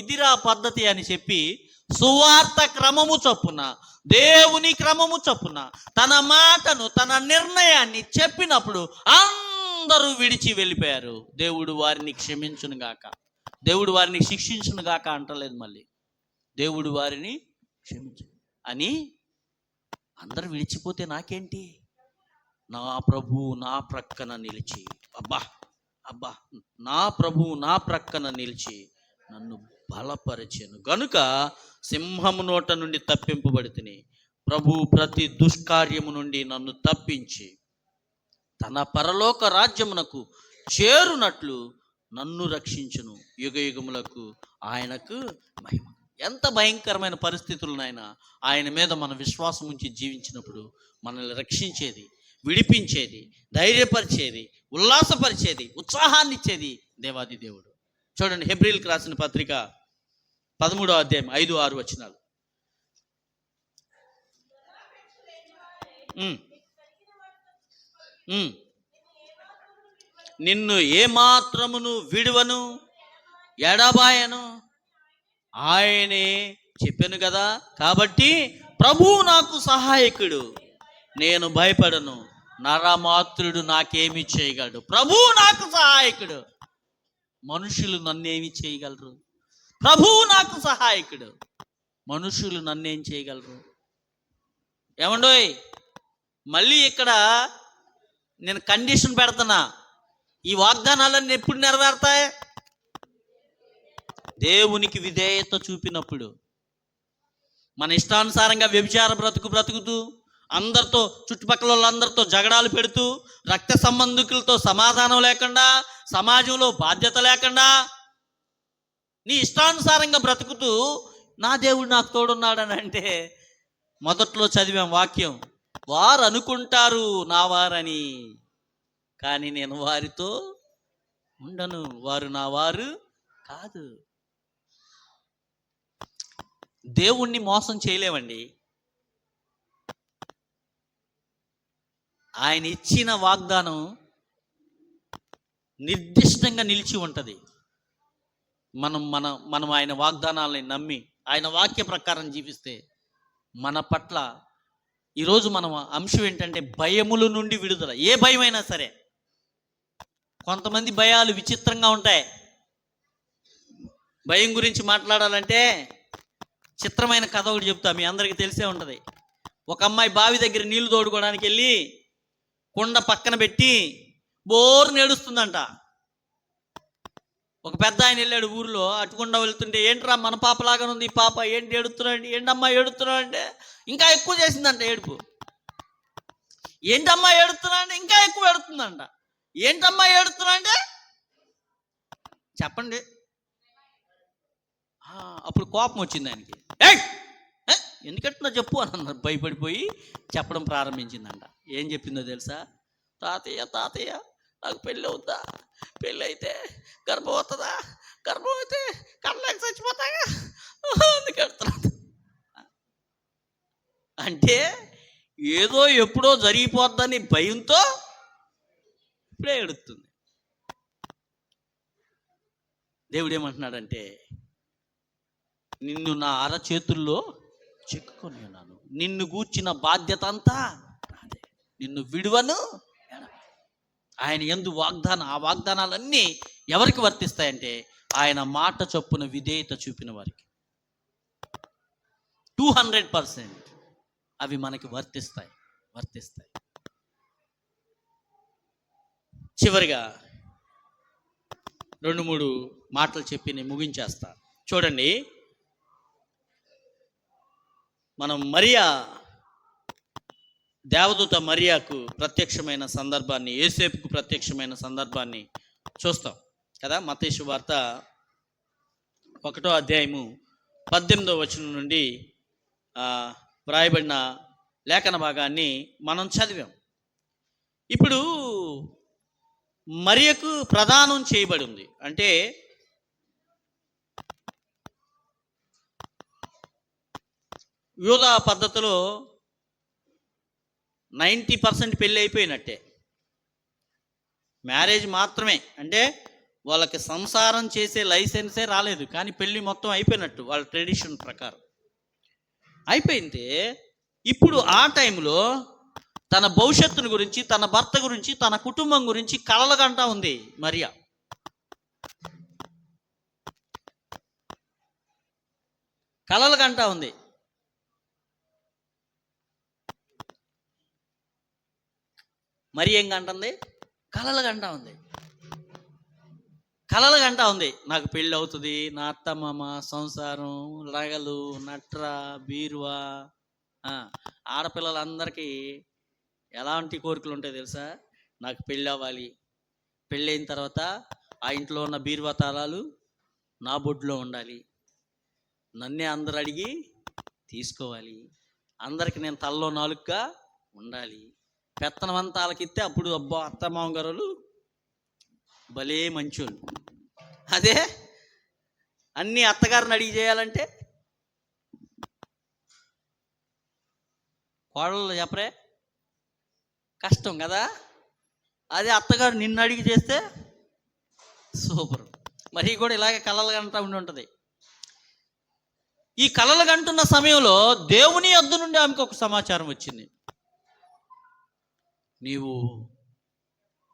ఇదిరా పద్ధతి అని చెప్పి సువార్త క్రమము చొప్పున, దేవుని క్రమము చొప్పున తన మాటను, తన నిర్ణయాన్ని చెప్పినప్పుడు అందరూ విడిచి వెళ్ళిపోయారు. దేవుడు వారిని క్షమించును గాక, దేవుడు వారిని శిక్షించును గాక అంటలేదు, మళ్ళీ దేవుడు వారిని క్షమించు అని. అందరూ విడిచిపోతే నాకేంటి? నా ప్రభువు నా ప్రక్కన నిలిచి, అబ్బా అబ్బా, నా ప్రభువు నా ప్రక్కన నిలిచి నన్ను బలపరిచెను గనుక సింహము నోట నుండి తప్పింపబడితిని. ప్రభువు ప్రతి దుష్కార్యము నుండి నన్ను తప్పించి తన పరలోక రాజ్యమునకు చేరునట్లు నన్ను రక్షించును. యుగయుగములకు ఆయనకు మహిమ. ఎంత భయంకరమైన పరిస్థితులనైనా ఆయన మీద మన విశ్వాసం ఉంచి జీవించినప్పుడు మనల్ని రక్షించేది, విడిపించేది, ధైర్యపరిచేది, ఉల్లాసపరిచేది, ఉత్సాహాన్ని ఇచ్చేది దేవాది దేవుడు. చూడండి, హెబ్రీయులకు రాసిన పత్రిక 13వ అధ్యాయం 5-6 వచనాలు. నిన్ను ఏమాత్రమును విడువను ఎడబాయను ఆయనే చెప్పాను కదా. కాబట్టి ప్రభువు నాకు సహాయకుడు, నేను భయపడను, నరమాత్రుడు నాకేమి చేయగలడు. ప్రభువు నాకు సహాయకుడు, మనుషులు నన్నేమి చేయగలరు? ప్రభువు నాకు సహాయకుడు, మనుషులు నన్నేం చేయగలరు? ఏమండోయ్, మళ్ళీ ఇక్కడ నేను కండిషన్ పెడుతున్నా, ఈ వాగ్దానాలన్నీ ఎప్పుడు నెరవేరుతాయి? దేవునికి విధేయత చూపినప్పుడు. మన ఇష్టానుసారంగా వ్యభిచార బ్రతుకుతూ, అందరితో, చుట్టుపక్కల వాళ్ళందరితో జగడాలు పెడుతూ, రక్త సంబంధికులతో సమాధానం లేకుండా, సమాజంలో బాధ్యత లేకుండా, నీ ఇష్టానుసారంగా బ్రతుకుతూ నా దేవుడు నాకు తోడున్నాడని అంటే, మొదట్లో చదివాం వాక్యం, వారు అనుకుంటారు నా వారని, కానీ నేను వారితో ఉండను, వారు నా వారు కాదు. దేవుణ్ణి మోసం చేయలేమండి. ఆయన ఇచ్చిన వాగ్దానం నిర్దిష్టంగా నిలిచి ఉంటుంది. మనం ఆయన వాగ్దానాలని నమ్మి ఆయన వాక్య ప్రకారం జీవిస్తే మన పట్ల ఈరోజు మనం అంశం ఏంటంటే భయముల నుండి విడుదల. ఏ భయమైనా సరే. కొంతమంది భయాలు విచిత్రంగా ఉంటాయి. భయం గురించి మాట్లాడాలంటే చిత్రమైన కథ ఒకటి చెప్తా, మీ అందరికీ తెలిసే ఉంటుంది. ఒక అమ్మాయి బావి దగ్గర నీళ్లు తోడుకోవడానికి వెళ్ళి కుండ పక్కన పెట్టి బోర్ని ఏడుస్తుందంట. ఒక పెద్ద ఆయన వెళ్ళాడు ఊరిలో, అటుకుండా వెళ్తుంటే, ఏంట్రా మన పాపలాగా ఉంది ఈ పాప, ఏంటి ఏడుస్తున్నాడు, ఏంటమ్మా ఏడుస్తున్నావు అంటే ఇంకా ఎక్కువ చేసిందంట ఏడుపు. ఏంటమ్మా ఏడుతున్నా అంటే ఇంకా ఎక్కువ ఏడుతుందంట. ఏంటమ్మా ఏడుతున్నా అంటే చెప్పండి. అప్పుడు కోపం వచ్చింది ఆయనకి. ఎందుకంటున్నా చెప్పు అని అన్నారు. భయపడిపోయి చెప్పడం ప్రారంభించిందంట. ఏం చెప్పిందో తెలుసా? తాతయ్య నాకు పెళ్ళి అవుద్దా, పెళ్ళి అయితే గర్భం అవుతుందా, గర్భం అయితే కళ్ళకి చచ్చిపోతాగా అందుకెడుతున్నాను అంటే, ఏదో ఎప్పుడో జరిగిపోద్దని భయంతో ఇప్పుడే ఎడుతుంది. దేవుడు ఏమంటున్నాడంటే, నిన్ను నా అరచేతుల్లో చెక్కుకొని ఉన్నాను, నిన్ను గూర్చిన బాధ్యత అంతా నాదే, నిన్ను విడువను. ఆయన యందు ఆ వాగ్దానాలన్నీ ఎవరికి వర్తిస్తాయంటే ఆయన మాట చొప్పున విధేయత చూపిన వారికి 200% అవి మనకి వర్తిస్తాయి. చివరిగా 2-3 మాటలు చెప్పి నేను ముగించేస్తా. చూడండి, మనం మరియా, దేవదూత మరియాకు ప్రత్యక్షమైన సందర్భాన్ని, యేసేపుకు ప్రత్యక్షమైన సందర్భాన్ని చూస్తాం. కదా. మత్తయి సువార్త 1వ అధ్యాయము 18వ వచనం నుండి వ్రాయబడిన లేఖన భాగాన్ని మనం చదివాం. ఇప్పుడు మరియకు ప్రదానం చేయబడి ఉంది. అంటే యూదా పద్ధతిలో 90% పెళ్ళి అయిపోయినట్టే, మ్యారేజ్ మాత్రమే. అంటే వాళ్ళకి సంసారం చేసే లైసెన్సే రాలేదు, కానీ పెళ్ళి మొత్తం అయిపోయినట్టు వాళ్ళ ట్రెడిషన్ ప్రకారం అయిపోయింది. ఇప్పుడు ఆ టైంలో తన భవిష్యత్తుని గురించి, తన భర్త గురించి, తన కుటుంబం గురించి కలలుగంటా ఉంది మరియా. కలలుగంటా ఉంది. మరి ఏం గంటుంది? కలలుగంటా ఉంది. కలలుగంటా ఉంది, నాకు పెళ్ళి అవుతుంది, నా అత్తమామ, సంసారం, నగలు, నట్ర, బీరువా. ఆడపిల్లలందరికీ ఎలాంటి కోరికలు ఉంటాయి తెలుసా? నాకు పెళ్ళి అవ్వాలి, పెళ్ళైన తర్వాత ఆ ఇంట్లో ఉన్న బీరువా తాళాలు నా బొడ్లో ఉండాలి, నన్నే అందరు అడిగి తీసుకోవాలి, అందరికి నేను తలలో నాలుగుగా ఉండాలి, పెత్తనమంతా వాళ్ళకిస్తే అప్పుడు అబ్బా అత్తమామ గారు భలే మంచోళ్ళు. అదే అన్నీ అత్తగారిని అడిగి చేయాలంటే కోడళ్ళు చెప్పరే, కష్టం కదా. అదే అత్తగారు నిన్ను అడిగి చేస్తే సూపర్. మరి కూడా ఇలాగే కలలు గంటూ ఉండి ఉంటుంది. ఈ కలలు గంటున్న సమయంలో దేవుని యొద్ద నుండి ఆమెకు ఒక సమాచారం వచ్చింది, నీవు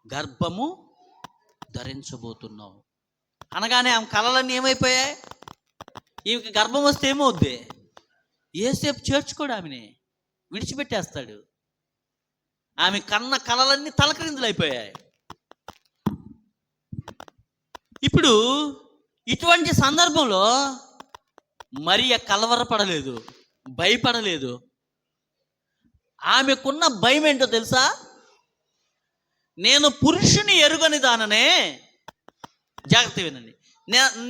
గర్భము ధరించబోతున్నావు అనగానే ఆమె కలలన్నీ ఏమైపోయాయి? ఈమెకి గర్భం వస్తే ఏమవుద్ది? ఏసేపు చేర్చుకోడు, ఆమెని విడిచిపెట్టేస్తాడు. ఆమె కన్న కలలన్నీ తలక్రిందులు అయిపోయాయి. ఇప్పుడు ఇటువంటి సందర్భంలో మరియ కలవరపడలేదు, భయపడలేదు. ఆమెకున్న భయం ఏంటో తెలుసా? నేను పురుషుని ఎరుగని దాననే, జాగ్రత్త వినండి,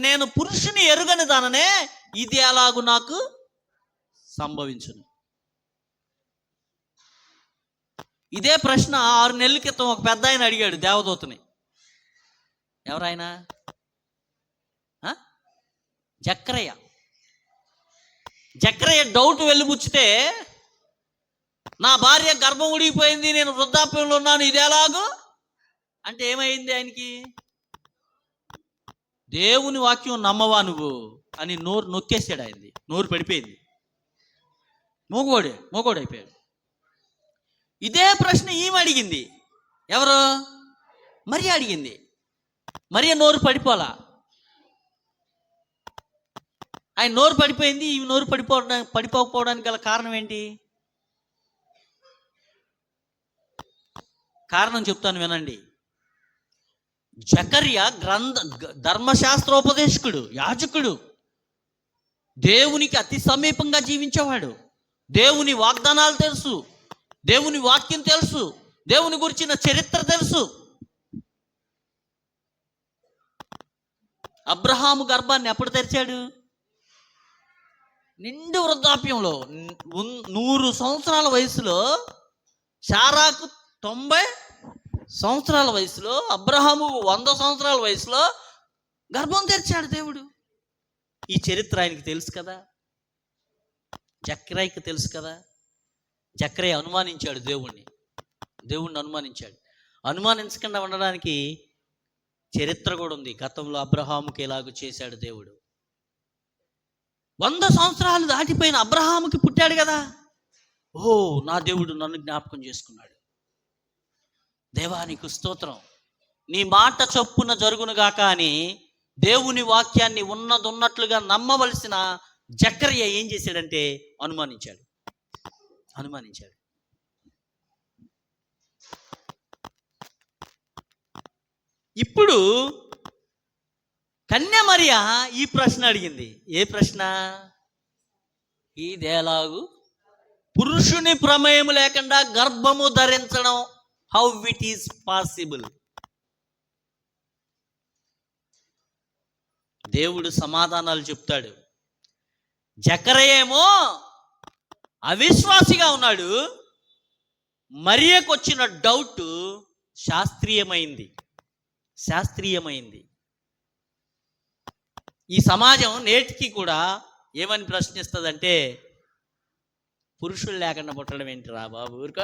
నేను పురుషుని ఎరుగని దాననే, ఇది ఎలాగూ నాకు సంభవించును. ఇదే ప్రశ్న 6 నెలల క్రితం ఒక పెద్ద ఆయన అడిగాడు దేవదూతని. ఎవరైనా? జక్రయ్య డౌట్ వెళ్ళిపుచ్చితే, నా భార్య గర్భం ఉడిగిపోయింది, నేను వృద్ధాప్యంలో ఉన్నాను, ఇది ఎలాగూ అంటే ఏమైంది ఆయనకి? దేవుని వాక్యం నమ్మవా నువ్వు అని నోరు నొక్కేసాడు. ఆయనది నోరు పడిపోయింది, మోగోడైపోయాడు. ఇదే ప్రశ్న ఈమె అడిగింది. ఎవరు? మరియ అడిగింది. మరియ నోరు పడిపోలా. ఆయన నోరు పడిపోయింది, ఈమె నోరు పడిపోకపోవడానికి గల కారణం ఏంటి? కారణం చెప్తాను వినండి. జకర్యా ధర్మశాస్త్రోపదేశకుడు, యాజకుడు, దేవునికి అతి సమీపంగా జీవించేవాడు. దేవుని వాగ్దానాలు తెలుసు, దేవుని వాక్యం తెలుసు, దేవుని గురించిన చరిత్ర తెలుసు. అబ్రహాము గర్భాన్ని ఎప్పుడు తెరిచాడు? నిండు వృద్ధాప్యంలో 100 సంవత్సరాల వయసులో, శారాకు 90 సంవత్సరాల వయసులో, అబ్రహాము 100 సంవత్సరాల వయసులో గర్భం తెరిచాడు దేవుడు. ఈ చరిత్ర ఆయనకి తెలుసు కదా, జక్రయ్యకి తెలుసు కదా. జక్రయ్య అనుమానించాడు దేవుణ్ణి అనుమానించాడు. అనుమానించకుండా ఉండడానికి చరిత్ర కూడా ఉంది. గతంలో అబ్రహాముకి ఎలాగూ చేశాడు దేవుడు. 100 సంవత్సరాలు దాటిపోయిన అబ్రహాముకి పుట్టాడు కదా. ఓ, నా దేవుడు నన్ను జ్ఞాపకం చేసుకున్నాడు. దేవానికి స్తోత్రం, నీ మాట చొప్పున జరుగునుగాక అని దేవుని వాక్యాన్ని ఉన్నట్లుగా నమ్మవలసిన జకర్యా ఏం చేశాడంటే అనుమానించాడు. ఇప్పుడు కన్య మరియ ఈ ప్రశ్న అడిగింది. ఏ ప్రశ్న? ఇదేలాగు పురుషుని ప్రమేయం లేకుండా గర్భము ధరించడం, హౌ ఇట్ ఈస్ పాసిబుల్? దేవుడు సమాధానాలు చెప్తాడు. జకరయ్య ఏమో అవిశ్వాసిగా ఉన్నాడు. మరియకు వచ్చిన డౌట్ శాస్త్రీయమైంది. ఈ సమాజం నేటికి కూడా ఏమని ప్రశ్నిస్తుందంటే, పురుషులు లేకుండా పుట్టడం ఏంటిరా బాబు ఊరుక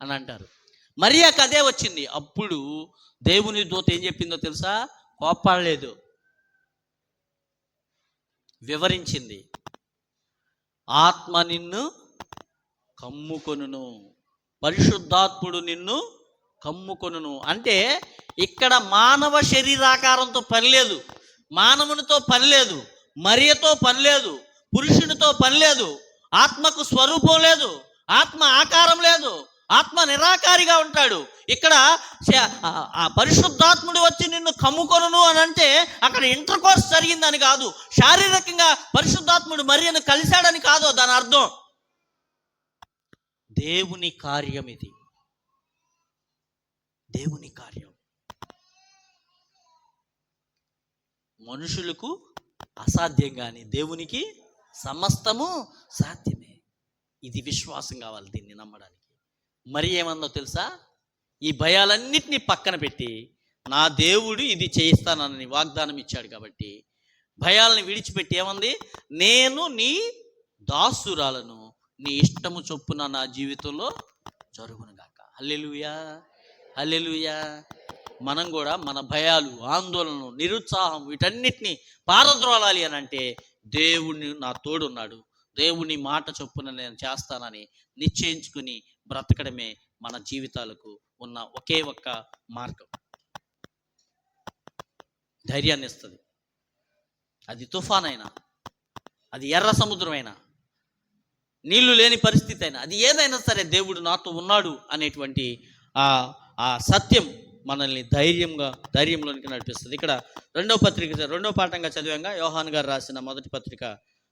అని అంటారు. మరియకు అదే వచ్చింది. అప్పుడు దేవుని దూత ఏం చెప్పిందో తెలుసా? కోప్పడలేదు, వివరించింది. ఆత్మ నిన్ను కమ్ముకొనును, పరిశుద్ధాత్ముడు నిన్ను కమ్ముకొనును. అంటే ఇక్కడ మానవ శరీరాకారంతో పని లేదు, మానవునితో పని లేదు, మరియతో పని లేదు, పురుషునితో పని లేదు, ఆత్మకు స్వరూపం లేదు, ఆత్మ ఆకారం లేదు, ఆత్మ నిరాకారిగా ఉంటాడు. ఇక్కడ ఆ పరిశుద్ధాత్ముడు వచ్చి నిన్ను కమ్ముకొనును అని అంటే అక్కడ ఇంటర్ కోర్స్ జరిగిందని కాదు, శారీరకంగా పరిశుద్ధాత్ముడు మరియను కలిశాడని కాదు దాని అర్థం. దేవుని కార్యం ఇది, దేవుని కార్యం. మనుషులకు అసాధ్యం కానీ దేవునికి సమస్తము సాధ్యమే. ఇది విశ్వాసం కావాలి దీన్ని నమ్మడానికి. మరి ఏమందో తెలుసా? ఈ భయాలన్నిటినీ పక్కన పెట్టి నా దేవుడు ఇది చేయిస్తానని వాగ్దానం ఇచ్చాడు కాబట్టి భయాలను విడిచిపెట్టి ఏమంది? నేను నీ దాసురాలను, నీ ఇష్టము చొప్పున నా జీవితంలో జరుగునుగాక. హల్లెలూయా, హల్లెలూయా. మనం కూడా మన భయాలు, ఆందోళనలు, నిరుత్సాహం వీటన్నిటినీ పారద్రోలాలి అని అంటే దేవుని నా తోడున్నాడు, దేవుని మాట చొప్పున నేను చేస్తానని నిశ్చయించుకుని బ్రతకడమే మన జీవితాలకు ఉన్న ఒకే ఒక్క మార్గం. ధైర్యాన్ని ఇస్తుంది. అది తుఫాన్ అయినా, అది ఎర్ర సముద్రం అయినా, నీళ్లు లేని పరిస్థితి అయినా, అది ఏదైనా సరే దేవుడు నాతో ఉన్నాడు అనేటువంటి ఆ సత్యం మనల్ని ధైర్యంలోనికి నడిపిస్తుంది. ఇక్కడ రెండో పాఠంగా చదివాంగా యోహాను గారు రాసిన మొదటి పత్రిక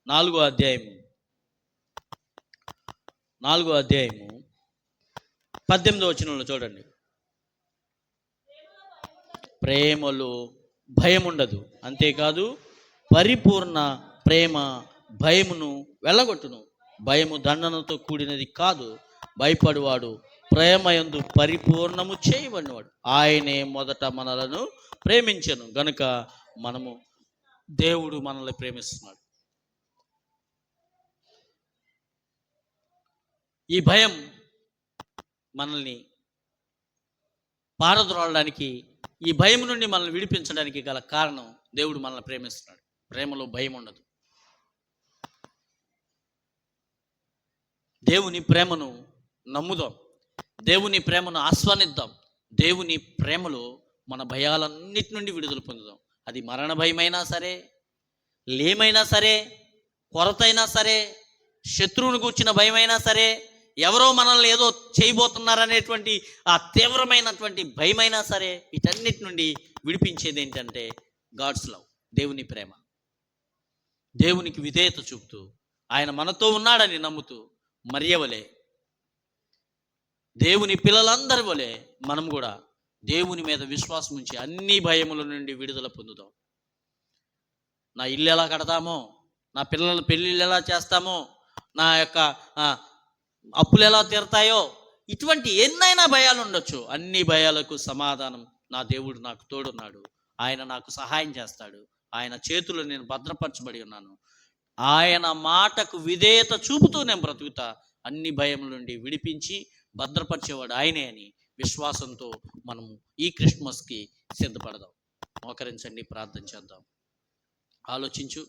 4వ అధ్యాయము 18వ వచనంలో చూడండి. ప్రేమలో భయం ఉండదు, అంతేకాదు పరిపూర్ణ ప్రేమ భయమును వెళ్ళగొట్టును. భయము దండనతో కూడినది కాదు, భయపడువాడు ప్రేమయందు పరిపూర్ణము చేయబడినవాడు. ఆయనే మొదట మనలను ప్రేమించెను గనుక దేవుడు మనల్ని ప్రేమిస్తున్నాడు. ఈ భయం మనల్ని పారద్రోలడానికి, ఈ భయం నుండి మనల్ని విడిపించడానికి గల కారణం దేవుడు మనల్ని ప్రేమిస్తున్నాడు. ప్రేమలో భయం ఉండదు. దేవుని ప్రేమను నమ్ముదాం, దేవుని ప్రేమను ఆస్వాదిద్దాం. దేవుని ప్రేమలో మన భయాలన్నిటి నుండి విడుదల పొందుదాం. అది మరణ భయమైనా సరే, లేమైనా సరే, కొరతైనా సరే, శత్రువుని కూర్చిన భయమైనా సరే, ఎవరో మనల్ని ఏదో చేయబోతున్నారనేటువంటి ఆ తీవ్రమైనటువంటి భయమైనా సరే, వీటన్నిటి నుండి విడిపించేది ఏంటంటే గాడ్స్ లవ్, దేవుని ప్రేమ. దేవునికి విధేయత చూపుతూ, ఆయన మనతో ఉన్నాడని నమ్ముతూ, మరియవలే, దేవుని పిల్లలందరి వలె మనం కూడా దేవుని మీద విశ్వాసం ఉంచి అన్ని భయముల నుండి విడుదల పొందుదాం. నా ఇల్లు ఎలా కడతామో, నా పిల్లల పెళ్ళిళ్ళు ఎలా చేస్తామో, నా యొక్క అప్పులు ఎలా తీరతాయో, ఇటువంటి ఎన్నైనా భయాలు ఉండొచ్చు. అన్ని భయాలకు సమాధానం నా దేవుడు నాకు తోడున్నాడు, ఆయన నాకు సహాయం చేస్తాడు, ఆయన చేతులు నేను భద్రపరచబడి ఉన్నాను, ఆయన మాటకు విధేయత చూపుతూ నేను బ్రతుకుతా, అన్ని భయముల నుండి విడిపించి భద్రపరిచేవాడు ఆయనే అని విశ్వాసంతో మనము ఈ క్రిస్మస్కి సిద్ధపడదాం. మోకరించండి, ప్రార్థన చేద్దాం. ఆలోచించు,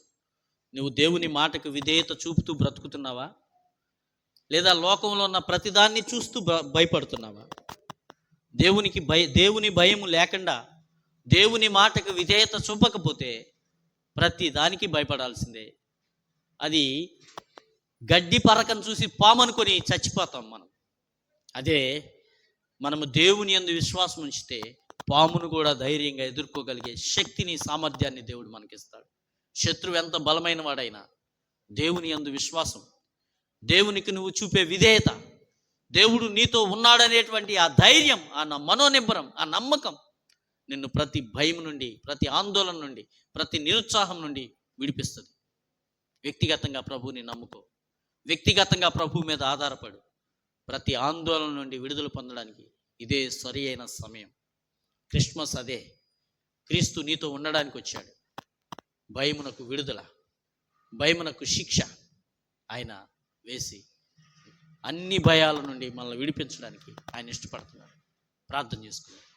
నువ్వు దేవుని మాటకు విధేయత చూపుతూ బ్రతుకుతున్నావా, లేదా లోకంలో ఉన్న ప్రతిదాన్ని చూస్తూ భయపడుతున్నావా? దేవుని భయము లేకుండా, దేవుని మాటకు విధేయత చూపకపోతే ప్రతి దానికి భయపడాల్సిందే. అది గడ్డి పరకను చూసి పామనుకొని చచ్చిపోతాం మనం. అదే మనము దేవుని యందు విశ్వాసం ఉంచితే పామును కూడా ధైర్యంగా ఎదుర్కోగలిగే శక్తిని, సామర్థ్యాన్ని దేవుడు మనకిస్తాడు. శత్రువు ఎంత బలమైన వాడైనా దేవుని యందు విశ్వాసం, దేవునికి నువ్వు చూపే విధేయత, దేవుడు నీతో ఉన్నాడనేటువంటి ఆ ధైర్యం, ఆ మనోనిబ్బరం, ఆ నమ్మకం నిన్ను ప్రతి భయం నుండి, ప్రతి ఆందోళన నుండి, ప్రతి నిరుత్సాహం నుండి విడిపిస్తుంది. వ్యక్తిగతంగా ప్రభువుని నమ్ముకో, వ్యక్తిగతంగా ప్రభు మీద ఆధారపడు. ప్రతి ఆందోళన నుండి విడుదల పొందడానికి ఇదే సరి అయిన సమయం. క్రిస్మస్ అదే. క్రీస్తు నీతో ఉండడానికి వచ్చాడు. భయమునకు విడుదల, భయమునకు శిక్ష ఆయన వేసి అన్ని భయాల నుండి మనల్ని విడిపించడానికి ఆయన ఇష్టపడుతున్నాడు. ప్రార్థన చేసుకుందాం.